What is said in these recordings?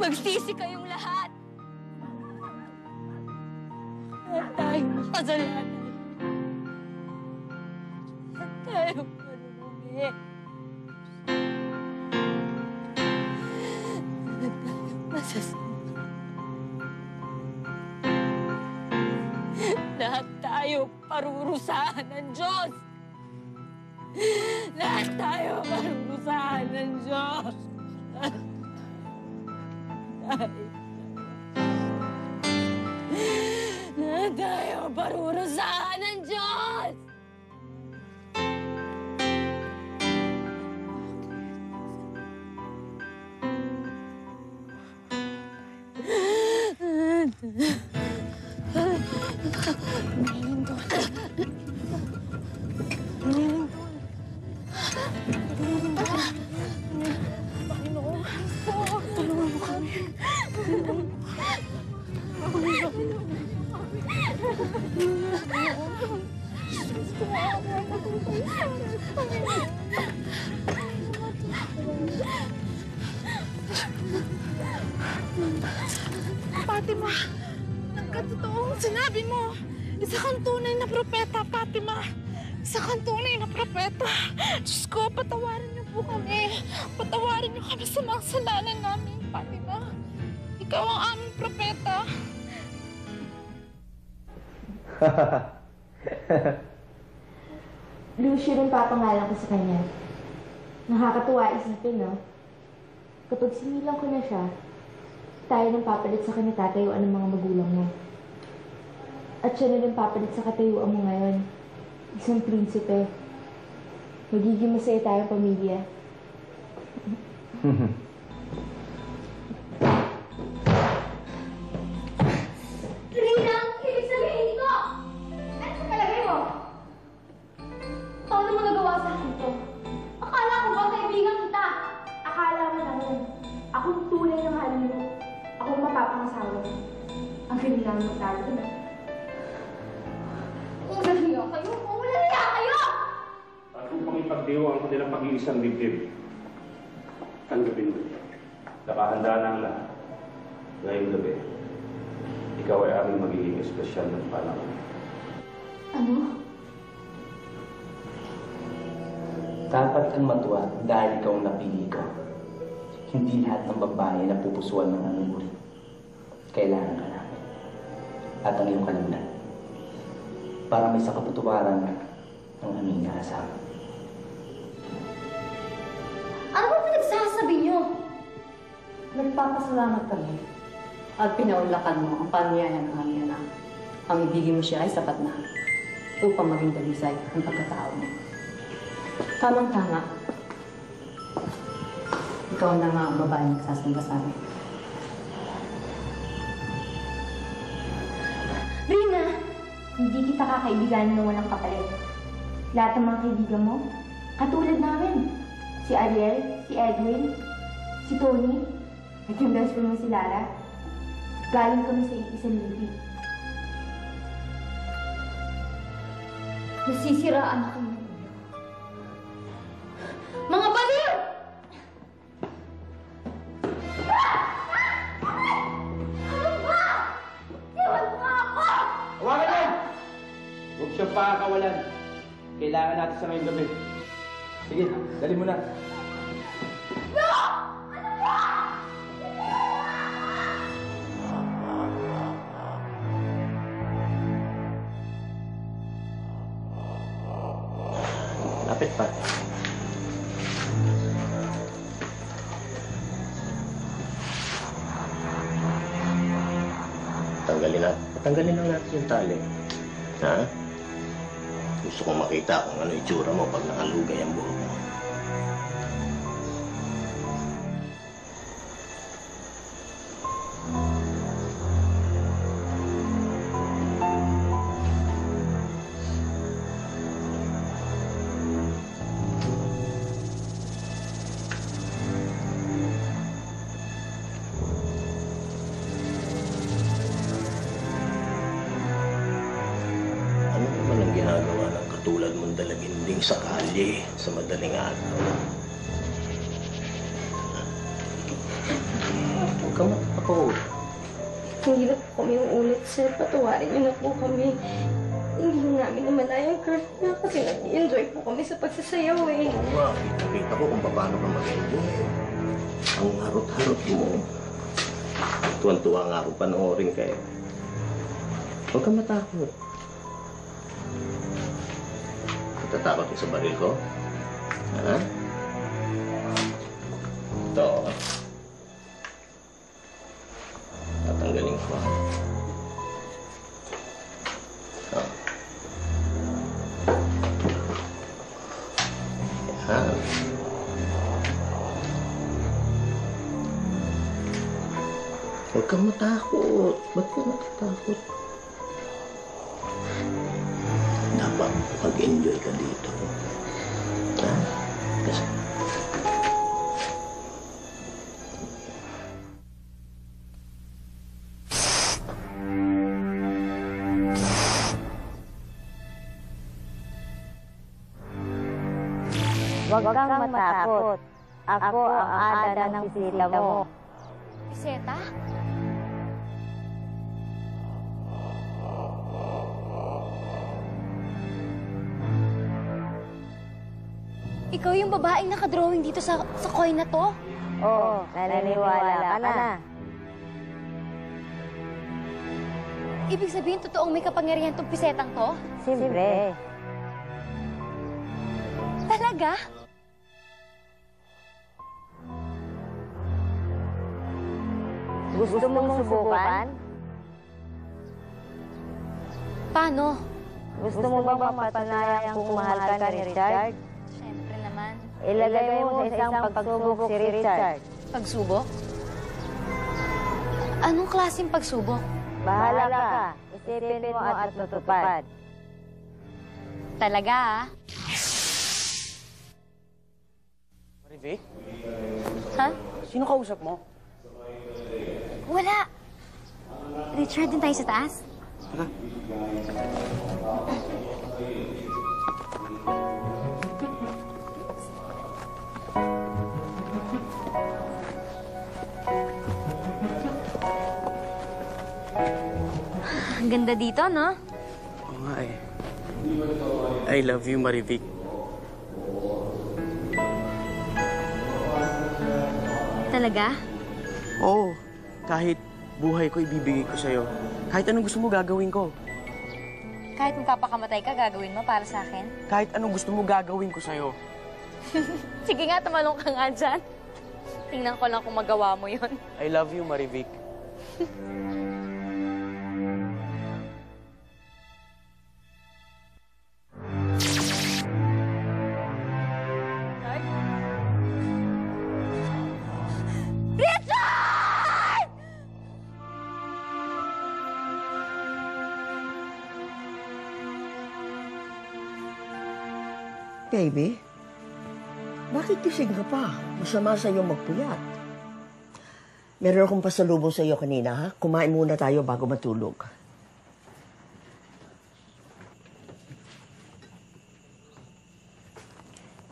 Magsisi kayong lahat. Lahat tayong makasalanan. Lahat tayong marunungi. Lahat tayong masasama. Lahat tayo parurusahan ng Diyos. Lahat tayo parurusahan ng Diyos. Lahat tayo parurusahan ng Diyos. Fatima, nagkatotoong sinabi mo. Isa kang tunay na propeta, Fatima. Isa kang tunay na propeta. Diyos ko, patawarin niyo po kami. Patawarin niyo kami sa mga kasalanan namin, Fatima. Ikaw ang aming propeta. Lucio rin papangalan ko sa kanya. Nakakatuwa isipin, no? Kapag sinilang ko na siya, tayo nang papalit sa kinatayuan ng mga magulang mo. At siya na rin papalit sa katayuan mo ngayon. Isang prinsipe. Magiging masaya tayong pamilya. Rina! Ibig sabihin ito! Ano sa palagay mo? Paano mo nagawa sa akin ito? Akala ko ba kaibigan kita? Akala mo lang yun. Akong tunay ng halin mo. Akong mapapangasawa mo. Ang kailangan mo tayo na. Umulaliya kayo! Umulaliya kayo! At upang ipagdiwa ang kanilang pag-iisang dibdib, tanggapin mo. Nakahanda na ang lahat. Ngayong gabi, ikaw ay aming magiging espesyal ng panahon. Ano? Dapat kang matuwa dahil ikaw ang napili ko. Hindi lahat ng babae na pupusuan ng nanunuri. Kailangan ka namin. At ang iyong kalunan. Para may sa kapatuwaran ng aming asawa. Ano ba pinagsasabi niyo? Nagpapasalamat kami at pinaunlakan mo ang paniyayan ng aming anak. Ang ibigin mo siya ay sapat na upang maging dalisay ang pagkatao mo. Tamang-tama. Ikaw na nga ang babaeng nagsasamba sa amin. Rina! Hindi kita kakaibiganin ng walang kapalit. Lahat ng mga kaibigan mo, katulad namin. Si Ariel, si Edwin, si Tony, at yung best friend mo si Lara. Galing kami sa isang libig. Nasisiraan ako ng ulo. Mga baliw! Ano ba? Iwan mo ako! Hawakan yan! Huwag siyang pakakawalan. Kailangan natin sa ngayong gabi. Sige, dali mo na. No! Ano ba? Lapit pa. Tanggalin lang natin yung tali. Ha? Gusto kong makita kung ano itsura mo pag nakalugay ang buhok mo. katulad mong dalaginding sa kalye sa madaling araw. Huwag ka matakot. Hindi na po kami ulit, sir. Patawarin niyo na po kami. Hindi namin naman crush na kasi nag-enjoy po kami sa pagsasayaw eh. Oo nga, kita ko kung paano ka mag-enjoy. Ang harot-harot mo. Tuwan-tuwa nga ako panoorin kayo. Huwag ka matakot. Natatakot ka sa baril ko? Ha? Ito. Tatanggalin ko. Oh. Yan. Huwag kang matakot. Ba't ka natatakot? Dapat mag-enjoy ka dito. Ha? Kasi... Huwag kang matakot. Ako ang ada ng bisita mo. Biseta? Ikaw yung babaeng nakadrawing dito sa coin na to? Oo, naniniwala ka na. Ibig sabihin, totoong may kapangyarihan tong pisetang to? Siyempre. Talaga? Gusto mong subukan? Paano? Gusto mo ba mapatunayan kung mahal ka ni Richard? Siyempre naman. Ilagay mo sa isang pagsubok si Richard. Pagsubok? Anong klaseng pagsubok? Bahala ka. Isipin mo at matutupad. Talaga, ah? Marivic? Ha? Sino kausap mo? Wala. Richard, din tayo sa taas? Tara. Ang ganda dito, no? Oo nga eh. I love you, Marivic. Talaga? Oo. Kahit buhay ko, ibibigay ko sa'yo. Kahit anong gusto mo, gagawin ko. Kahit magpapakamatay ka, gagawin mo para sa akin? Kahit anong gusto mo, gagawin ko sa'yo. Sige nga, tumalong ka nga dyan. Tingnan ko lang kung magawa mo yun. I love you, Marivic. Baby, bakit gising ka pa? Masama sa'yo magpuyat. Meron akong pasalubong sa'yo kanina, ha? Kumain muna tayo bago matulog.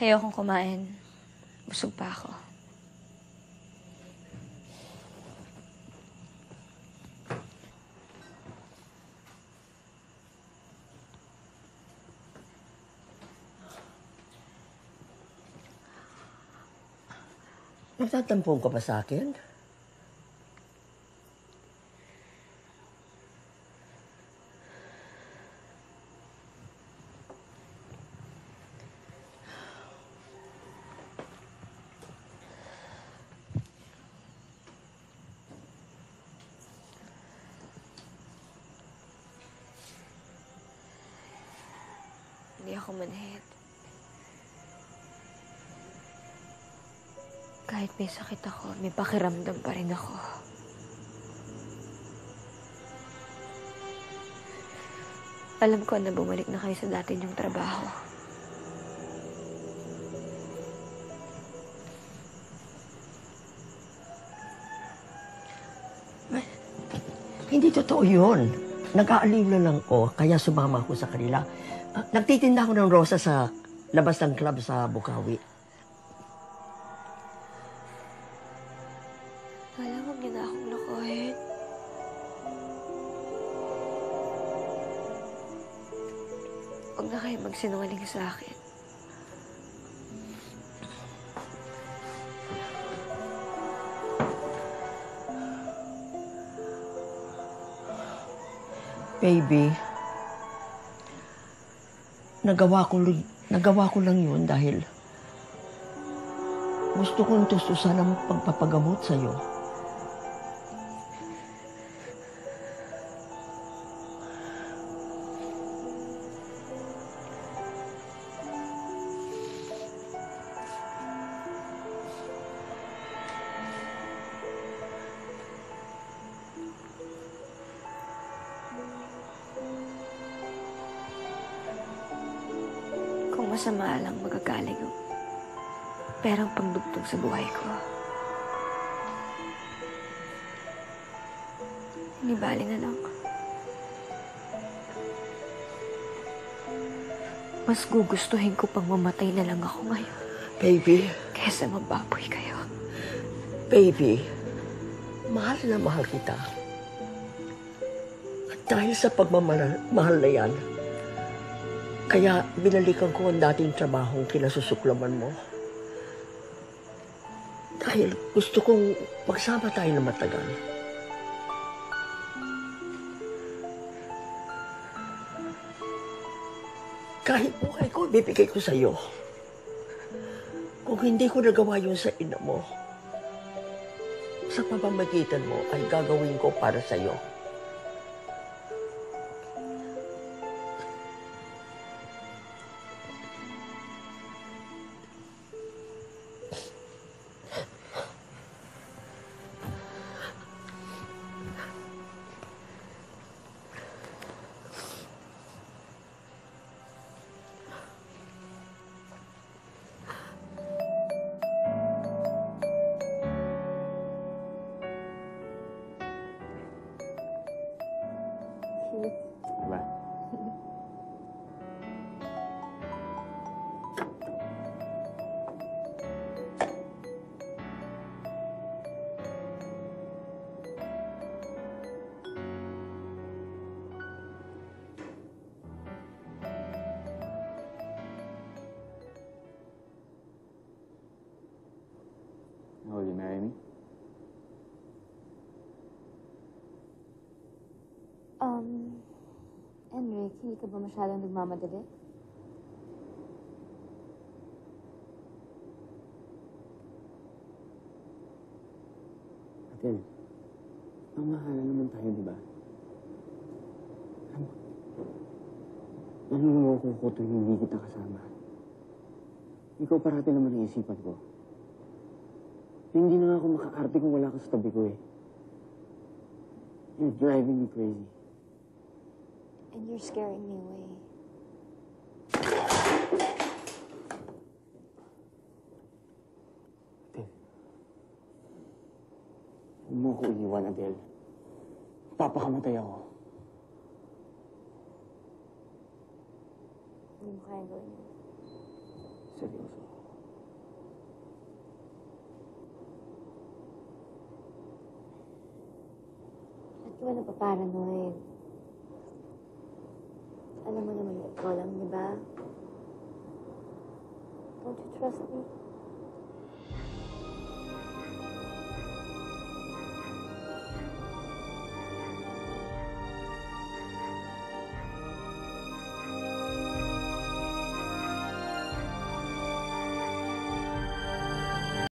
Ayokong kumain. Busog pa ako. Nagtatampong ka ba sa akin? Hindi ako manhid. Kahit may sakit ako, may pakiramdam pa rin ako. Alam ko na bumalik na kayo sa dati niyong trabaho. Hindi totoo yun. nag-aaliw na lang ko, kaya sumama ako sa kanila. Nagtitinda ako ng rosa sa labas ng club sa Bukawi. Wala, huwag niyo na akong lokohin. Huwag na kayo magsinungaling sa akin. Baby, nagawa ko lang yun dahil gusto kong tustusan ang pagpapagamot sa'yo. Kung masama lang magagaling ang perang pagdugtog sa buhay ko. Hindi bali na lang. Mas gugustuhin ko pang mamatay na lang ako ngayon. Baby, Kesa mababoy kayo. baby, mahal na mahal kita. At dahil sa pagmamahal na yan, kaya binalikan ko ang dating trabahong kinasusuklaman mo. Dahil gusto kong magsama tayo na matagal. Kahit buhay ko, bibigay ko sa'yo. Kung hindi ko nagawa yun sa ina mo, sa pamamagitan mo ay gagawin ko para sa'yo. Diba? Will you marry me? Enrique, hindi ka ba masyadong nagmamadali? Atin, ang mahala naman tayo, di ba? Naluloko ko tuwing hindi kita kasama. Ikaw parati naman ang isipan ko. Hindi na nga ako makakarte kung wala ka sa tabi ko eh. You're driving me crazy. And you're scaring me away. Adele. Huwag mo ko iiwan, Adele. Papakamatay ako. Hindi mo kaya gawin yun. Seryoso. At ka ba napaparanoid? Alam mo naman ikaw lang, di ba? Don't you trust me?